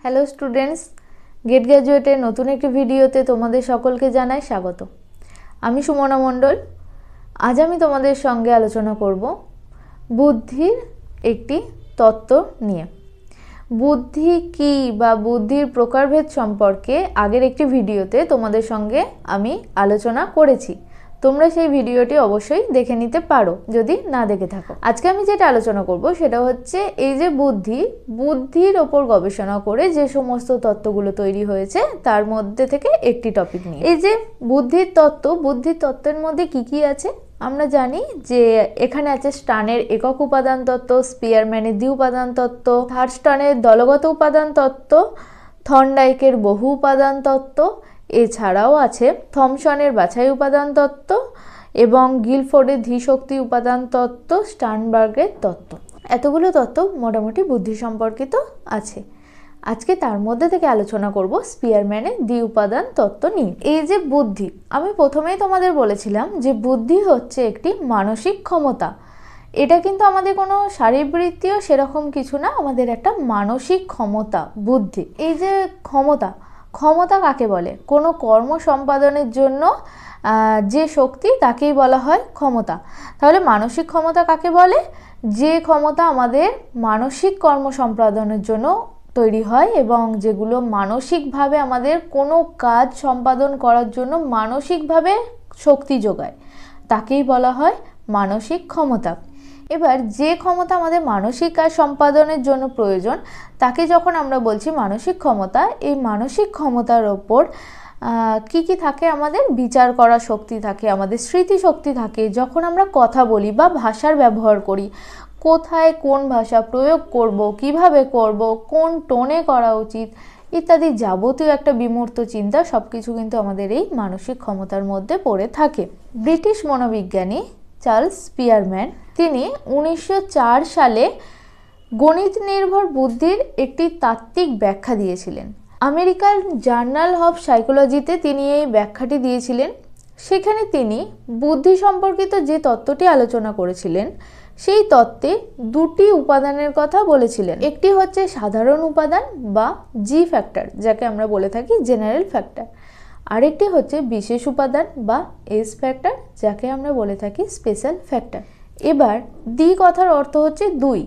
Hello students, gate গ্র্যাজুয়েটের নতুন একটি ভিডিওতে তোমাদের সকলকে জানাই স্বাগত। আমি সুমনা মণ্ডল। আজ আমি তোমাদের সঙ্গে আলোচনা করব বুদ্ধির একটি তত্ত্ব নিয়ে। বুদ্ধি কী বা বুদ্ধির প্রকারভেদ সম্পর্কে আগের একটি ভিডিওতে তোমাদের সঙ্গে আমি আলোচনা করেছি। তোমরা সেই ভিডিওটি অবশ্যই দেখে নিতে পারো যদি না দেখে থাকো। আজকে আমি যেটা আলোচনা করব সেটা হচ্ছে এই যে বুদ্ধির ওপর গবেষণা করে যে সমস্ত তত্ত্বগুলো তৈরি হয়েছে তার মধ্যে থেকে একটি টপিক নিয়ে। এই যে বুদ্ধির তত্ত্বের মধ্যে কি কি আছে আমরা জানি যে এখানে আছে স্টানের একক উপাদান তত্ত্ব, স্পিয়ারম্যানের দ্বি উপাদান তত্ত্ব, থার্স্টনের দলগত উপাদান তত্ত্ব, থর্নডাইকের বহু উপাদান তত্ত্ব, এছাড়াও আছে থমসনের বাছাই উপাদান তত্ত্ব এবং গিলফোর্ডের ধীশক্তি উপাদান তত্ত্ব, স্টার্নবার্গের তত্ত্ব। এতগুলো তত্ত্ব মোটামুটি বুদ্ধি সম্পর্কিত আছে। আজকে তার মধ্যে থেকে আলোচনা করব স্পিয়ারম্যানের দ্বি উপাদান তত্ত্ব নিয়ে। এই যে বুদ্ধি, আমি প্রথমেই তোমাদের বলেছিলাম যে বুদ্ধি হচ্ছে একটি মানসিক ক্ষমতা। এটা কিন্তু আমাদের কোনো শারীরবৃত্তীয় সেরকম কিছু না, আমাদের একটা মানসিক ক্ষমতা বুদ্ধি। এই যে ক্ষমতা কাকে বলে? কোনো কর্ম সম্পাদনের জন্য যে শক্তি তাকেই বলা হয় ক্ষমতা। তাহলে মানসিক ক্ষমতা কাকে বলে? যে ক্ষমতা আমাদের মানসিক কর্ম সম্পাদনের জন্য তৈরি হয় এবং যেগুলো মানসিকভাবে আমাদের কোনো কাজ সম্পাদন করার জন্য মানসিকভাবে শক্তি যোগায়, তাকেই বলা হয় মানসিক ক্ষমতা। এবার যে ক্ষমতা আমাদের মানসিক কাজ সম্পাদনের জন্য প্রয়োজন তাকে যখন আমরা বলছি মানসিক ক্ষমতা, এই মানসিক ক্ষমতার ওপর কি কি থাকে? আমাদের বিচার করার শক্তি থাকে, আমাদের স্মৃতিশক্তি থাকে। যখন আমরা কথা বলি বা ভাষার ব্যবহার করি, কোথায় কোন ভাষা প্রয়োগ করব, কিভাবে করব, কোন টোনে করা উচিত ইত্যাদি যাবতীয় একটা বিমূর্ত চিন্তা সব কিছু কিন্তু আমাদের এই মানসিক ক্ষমতার মধ্যে পড়ে থাকে। ব্রিটিশ মনোবিজ্ঞানী চার্লস স্পিয়ারম্যান তিনি 1904 সালে গণিত নির্ভর বুদ্ধির একটি তাত্ত্বিক ব্যাখ্যা দিয়েছিলেন। আমেরিকান জার্নাল অফ সাইকোলজিতে তিনি এই ব্যাখ্যাটি দিয়েছিলেন। সেখানে তিনি বুদ্ধি সম্পর্কিত যে তত্ত্বটি আলোচনা করেছিলেন সেই তত্ত্বে দুটি উপাদানের কথা বলেছিলেন। একটি হচ্ছে সাধারণ উপাদান বা জি ফ্যাক্টর, যাকে আমরা বলে থাকি জেনারেল ফ্যাক্টর। আরেকটি হচ্ছে বিশেষ উপাদান বা এস ফ্যাক্টর, যাকে আমরা বলে থাকি স্পেশাল ফ্যাক্টর। এবার দ্বি কথার অর্থ হচ্ছে দুই,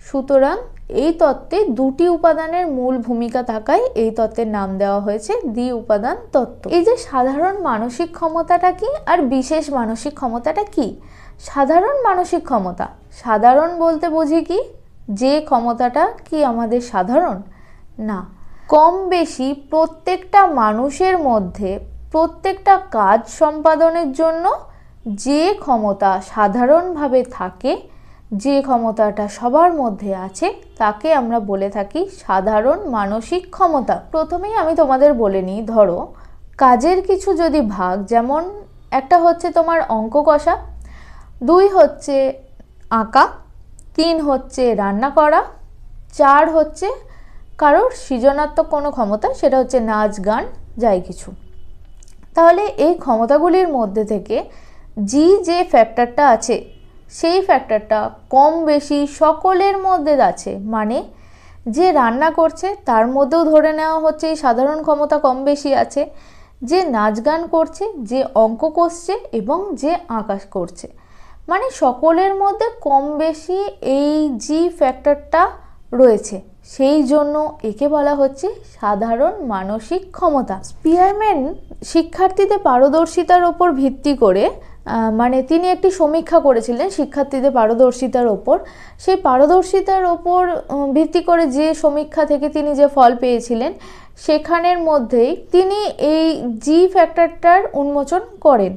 সুতরাং এই তত্ত্বে দুটি উপাদানের মূল ভূমিকা থাকায় এই তত্ত্বের নাম দেওয়া হয়েছে দ্বি উপাদান তত্ত্ব। এই যে সাধারণ মানসিক ক্ষমতাটা কি আর বিশেষ মানসিক ক্ষমতাটা কি? সাধারণ মানসিক ক্ষমতা, সাধারণ বলতে বুঝি কি? যে ক্ষমতাটা কি আমাদের সাধারণ না, কম বেশি প্রত্যেকটা মানুষের মধ্যে প্রত্যেকটা কাজ সম্পাদনের জন্য যে ক্ষমতা সাধারণভাবে থাকে, যে ক্ষমতাটা সবার মধ্যে আছে, তাকে আমরা বলে থাকি সাধারণ মানসিক ক্ষমতা। প্রথমেই আমি তোমাদের বলে নিই, ধরো কাজের কিছু যদি ভাগ, যেমন একটা হচ্ছে তোমার অঙ্ক কষা, 2 হচ্ছে আঁকা, 3 হচ্ছে রান্না করা, 4 হচ্ছে কারোর সৃজনাত্মক কোনো ক্ষমতা, সেটা হচ্ছে নাচ গান যাই কিছু। তাহলে এই ক্ষমতাগুলির মধ্যে থেকে যে ফ্যাক্টরটা আছে সেই ফ্যাক্টরটা কম বেশি সকলের মধ্যে আছে। মানে যে রান্না করছে তার মধ্যেও ধরে নেওয়া হচ্ছে এই সাধারণ ক্ষমতা কম বেশি আছে, যে নাচ গান করছে, যে অঙ্ক কষছে এবং যে আঁকা করছে, মানে সকলের মধ্যে কম বেশি এই জি ফ্যাক্টরটা রয়েছে। সেই জন্য একে বলা হচ্ছে সাধারণ মানসিক ক্ষমতা। স্পিয়ারম্যান শিক্ষার্থীদের পারদর্শিতার ওপর ভিত্তি করে মানে তিনি একটি সমীক্ষা করেছিলেন শিক্ষার্থীদের পারদর্শিতার ওপর। সেই পারদর্শিতার ওপর ভিত্তি করে যে সমীক্ষা থেকে তিনি যে ফল পেয়েছিলেন সেখানের মধ্যেই তিনি এই জি ফ্যাক্টরটার উন্মোচন করেন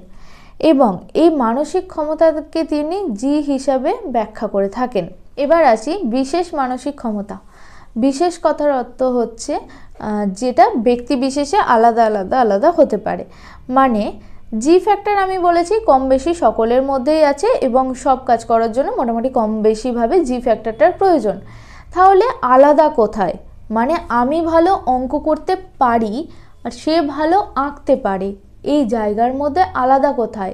এবং এই মানসিক ক্ষমতাকে তিনি জি হিসাবে ব্যাখ্যা করে থাকেন। এবার আসি বিশেষ মানসিক ক্ষমতা। বিশেষ কথার অর্থ হচ্ছে যেটা ব্যক্তি বিশেষে আলাদা আলাদা আলাদা হতে পারে। মানে জি ফ্যাক্টর আমি বলেছি কম বেশি সকলের মধ্যেই আছে এবং সব কাজ করার জন্য মোটামুটি কম বেশিভাবে জি ফ্যাক্টরটার প্রয়োজন। তাহলে আলাদা কোথায়? মানে আমি ভালো অঙ্ক করতে পারি আর সে ভালো আঁকতে পারে, এই জায়গার মধ্যে আলাদা কোথায়?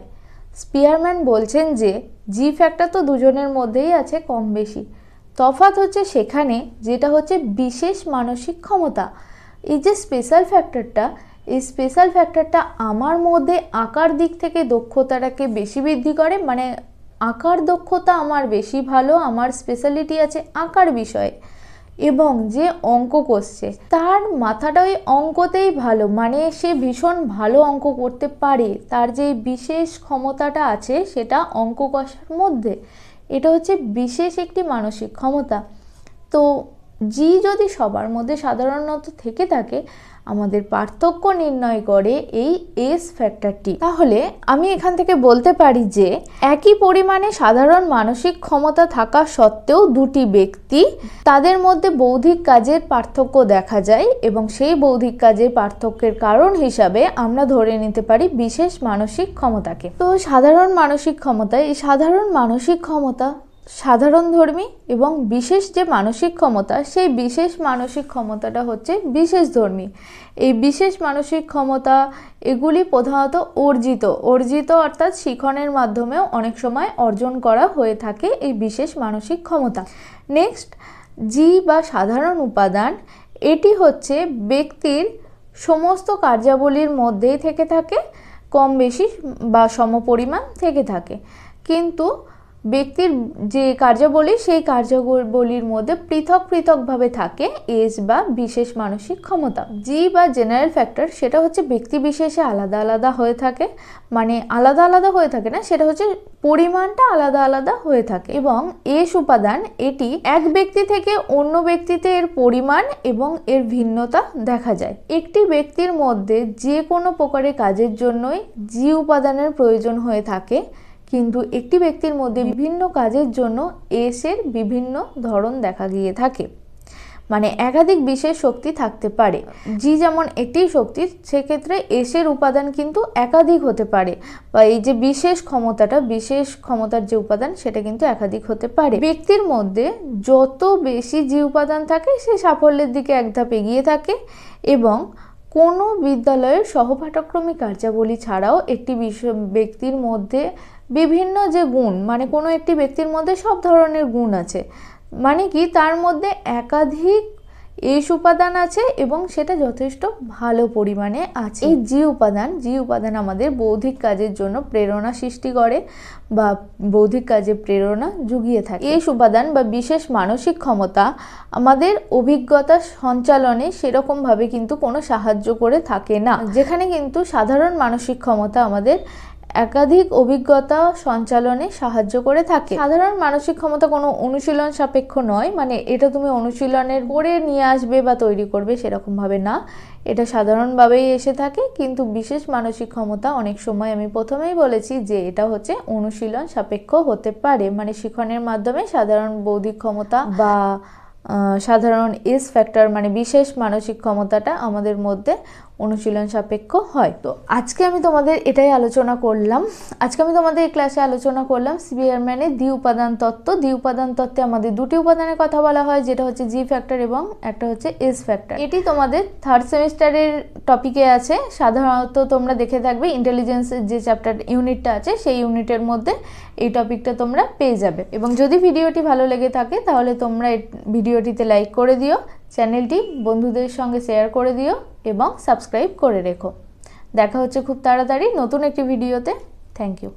স্পিয়ারম্যান বলছেন যে জি ফ্যাক্টর তো দুজনের মধ্যেই আছে কম বেশি, তফাৎ হচ্ছে সেখানে যেটা হচ্ছে বিশেষ মানসিক ক্ষমতা। এই যে স্পেশাল ফ্যাক্টরটা, এই স্পেশাল ফ্যাক্টরটা আমার মধ্যে আঁকার দিক থেকে দক্ষতাটাকে বেশি বৃদ্ধি করে, মানে আঁকার দক্ষতা আমার বেশি ভালো, আমার স্পেশালিটি আছে আঁকার বিষয়ে, এবং যে অঙ্ক কষছে তার মাথাটা ওই অঙ্কতেই ভালো, মানে সে ভীষণ ভালো অঙ্ক করতে পারে, তার যে বিশেষ ক্ষমতাটা আছে সেটা অঙ্ক কষার মধ্যে, এটা হচ্ছে বিশেষ একটি মানসিক ক্ষমতা। তো জি যদি সবার মধ্যে সাধারণত থেকে থাকে, আমাদের পার্থক্য নির্ণয় করে এই এস ফ্যাক্টরটি। তাহলে আমি এখান থেকে বলতে পারি যে একই পরিমাণে সাধারণ মানসিক ক্ষমতা থাকা সত্ত্বেও দুটি ব্যক্তি, তাদের মধ্যে বৌদ্ধিক কাজের পার্থক্য দেখা যায়, এবং সেই বৌদ্ধিক কাজের পার্থক্যের কারণ হিসাবে আমরা ধরে নিতে পারি বিশেষ মানসিক ক্ষমতাকে। তো সাধারণ মানসিক ক্ষমতা, এই সাধারণ মানসিক ক্ষমতা সাধারণধর্মী, এবং বিশেষ যে মানসিক ক্ষমতা সেই বিশেষ মানসিক ক্ষমতাটা হচ্ছে বিশেষধর্মী। এই বিশেষ মানসিক ক্ষমতা এগুলি প্রধানত অর্জিত অর্থাৎ শিখনের মাধ্যমেও অনেক সময় অর্জন করা হয়ে থাকে এই বিশেষ মানসিক ক্ষমতা। নেক্সট, জি বা সাধারণ উপাদান, এটি হচ্ছে ব্যক্তির সমস্ত কার্যাবলীর মধ্যেই থেকে থাকে, কম বেশি বা সমপরিমাণ থেকে থাকে, কিন্তু ব্যক্তির যে কার্যাবলী সেই কার্যাবলীর মধ্যে পৃথক পৃথকভাবে থাকে এস বা বিশেষ মানসিক ক্ষমতা। জি বা জেনারেল ফ্যাক্টর, সেটা হচ্ছে ব্যক্তি বিশেষে আলাদা আলাদা হয়ে থাকে, মানে আলাদা আলাদা হয়ে থাকে না, সেটা হচ্ছে পরিমাণটা আলাদা আলাদা হয়ে থাকে। এবং এস উপাদান, এটি এক ব্যক্তি থেকে অন্য ব্যক্তিতে এর পরিমাণ এবং এর ভিন্নতা দেখা যায়। একটি ব্যক্তির মধ্যে যে কোনো প্রকারের কাজের জন্যই জি উপাদানের প্রয়োজন হয়ে থাকে, কিন্তু একটি ব্যক্তির মধ্যে বিভিন্ন কাজের জন্য এস এর বিভিন্ন ধরন দেখা গিয়ে থাকে, মানে একাধিক বিশেষ শক্তি থাকতে পারে। জি যেমন একটি শক্তি, সেক্ষেত্রে এস এর উপাদান কিন্তু একাধিক হতে পারে, বা এই যে বিশেষ ক্ষমতার যে উপাদান সেটা কিন্তু একাধিক হতে পারে। ব্যক্তির মধ্যে যত বেশি জি উপাদান থাকে সে সাফল্যের দিকে এক ধাপ এগিয়ে থাকে, এবং কোনো বিদ্যালয়ের সহপাঠক্রমিক কার্যাবলী ছাড়াও একটি ব্যক্তির মধ্যে বিভিন্ন যে গুণ, মানে কোনো একটি ব্যক্তির মধ্যে সব ধরনের গুণ আছে, মানে কি তার মধ্যে একাধিক এস উপাদান আছে এবং সেটা যথেষ্ট ভালো পরিমাণে আছে। এই জি উপাদান আমাদের বৌদ্ধিক কাজের জন্য প্রেরণা সৃষ্টি করে বা বৌদ্ধিক কাজে প্রেরণা জুগিয়ে থাকে। এস উপাদান বা বিশেষ মানসিক ক্ষমতা আমাদের অভিজ্ঞতা সঞ্চালনে সেরকমভাবে কিন্তু কোনো সাহায্য করে থাকে না, যেখানে কিন্তু সাধারণ মানসিক ক্ষমতা আমাদের একাধিক অভিজ্ঞতা সঞ্চালনে সাহায্য করে থাকে। সাধারণ মানসিক ক্ষমতা কোনো অনুশীলন সাপেক্ষ নয়, মানে এটা তুমি অনুশীলনের করে নিয়ে আসবে বা তৈরি করবে সেরকম ভাবে না, এটা সাধারণভাবেই এসে থাকে। কিন্তু বিশেষ মানসিক ক্ষমতা অনেক সময়, আমি প্রথমেই বলেছি যে এটা হচ্ছে অনুশীলন সাপেক্ষ হতে পারে, মানে শিখনের মাধ্যমে সাধারণ বৌদ্ধিক ক্ষমতা বা সাধারণ এস ফ্যাক্টর মানে বিশেষ মানসিক ক্ষমতাটা আমাদের মধ্যে অনুশীলন সাপেক্ষ হয়। তো আজকে আমি তোমাদের এটাই আলোচনা করলাম। আজকে আমি তোমাদের এই ক্লাসে আলোচনা করলাম সিবিআরম্যানের দ্বি উপাদান তত্ত্ব। দ্বি উপাদান তত্ত্বে আমাদের দুটি উপাদানের কথা বলা হয়, যেটা হচ্ছে জি ফ্যাক্টর এবং একটা হচ্ছে এস ফ্যাক্টর। এটি তোমাদের থার্ড সেমিস্টারের টপিকে আছে। সাধারণত তোমরা দেখে থাকবে ইন্টেলিজেন্সের যে চ্যাপ্টার ইউনিটটা আছে সেই ইউনিটের মধ্যে এই টপিকটা তোমরা পেয়ে যাবে। এবং যদি ভিডিওটি ভালো লেগে থাকে তাহলে তোমরা ভিডিওটিতে লাইক করে দিও, চ্যানেলটি বন্ধুদের সঙ্গে শেয়ার করে দিও এবং সাবস্ক্রাইব করে রেখো। দেখা হচ্ছে খুব তাড়াতাড়ি নতুন একটি ভিডিওতে। Thank you.